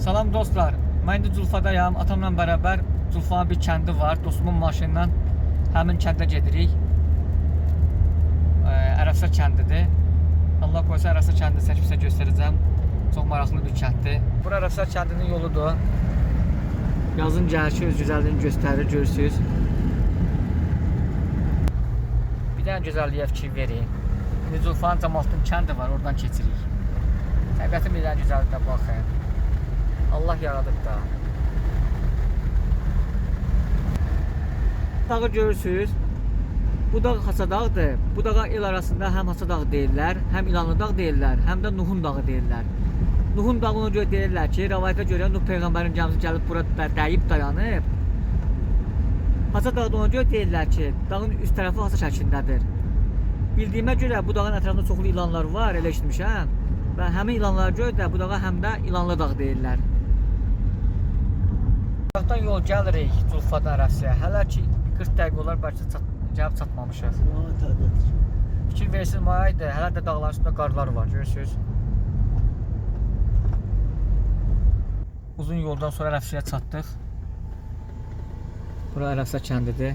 Salam dostlar, mən indi Culfadayam. Atamla bərabər Culfanın bir kəndi var. Dostumun maşınla həmin kəndə gedirik. Ərəfsa kəndidir. Allah qoysa Ərəfsa kəndini sizə göstərəcəm. Çox maraqlı bir kənddir. Bura Ərəfsa kəndinin yoludur. Yazın gəlişi öz gözəlliyini göstərir, görürsünüz. Bir dənə gözəlliyə fikir verin. İndi Culfanın Cəmaləddin kəndi var, oradan keçirik. Təbiətin bir dənə gözəlliyinə baxın. Allah yaradıb da. Dağı görürsünüz. Bu dağ Haçadağdır. Bu dağa el arasında həm Haçadağ deyirlər, həm İlanlı dağ deyirlər, həm də Nuhun dağı deyirlər. Nuhun dağına görə deyirlər ki, rəvayətə görə Nuh Peyğəmbərin gəmisi gəlib bura dəyib dayanıb. Haçadağda ona görə deyirlər ki, dağın üst tərəfi Haça şəklindədir. Bildiyimə görə bu dağın ətrafında çoxlu ilanlar var, elə eşitmişəm. Və həmin ilanlara görə də bu dağa həm də İlanlı dağ deyirlər. Dağdan yol gəlirik Culfadan Ərəfsəyə. Hələ ki 40 dəqiqə olar, bəlkə gəlib çatmamışıq. Fikir versiniz, may aydır. Hələ də dağların üstündə qarlar var, görürsünüz. Uzun yoldan sonra Ərəfsəyə çatdıq. Bura Ərəfsə kəndidir.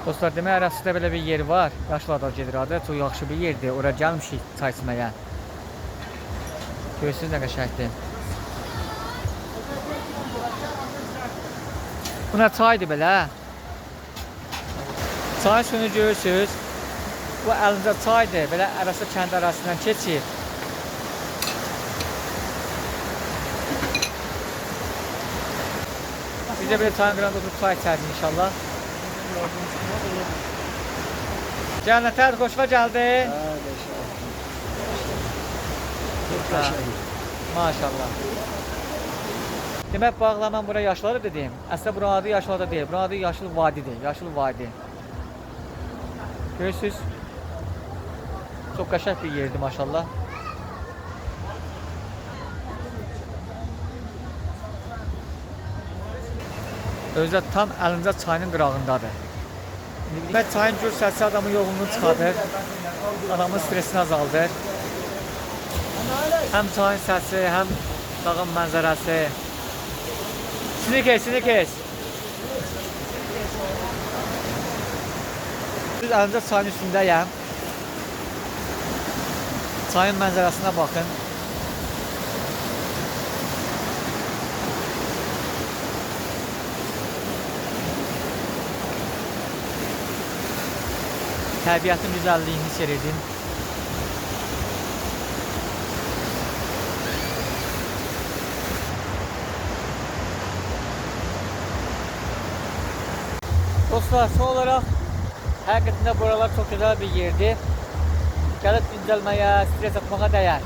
Dostlar, demək Ərəfsədə belə bir yer var. Yaşlılar gedir adı. Çox yaxşı bir yerdir. Oraya gəlmişik çay içməyə. Görürsünüz nə qəşəngdir. Buna çaydır belə. Çayın suyunu görürsünüz. Bu əlincə çaydır. Belə Ərəfsə kəndi arasından keçir. Biz də belə çayın qırağında oturub çay içərdik inşallah. Gəl nətər, xoşva gəldi? Maşallah. Demək bağla mən bura yaşlıları dedim. Əslində buranın adı yaşlılarda deyil. Buranın adı Yaşıl Vadidir. Yaşıl Vadi. Görürsünüz. Çox qəşəng bir yerdir maşallah. Özü də tam əlincə çayının qırağındadır. Və çayın gür səsi adamın yolunu çıxardır. Adamın stresini azaldır. Həm çayın səsi, həm dağın mənzərəsi. Sizi kes. Biz əlincə çayın üstündəyəm. Çayın mənzərəsinə baxın. Təbiətin güzəlliyini hiss edirdim. Dostlar, son olaraq həqiqətən də buralar çox gözəl bir yerdir. Gəlib dincəlməyə, stres atmağa dəyər.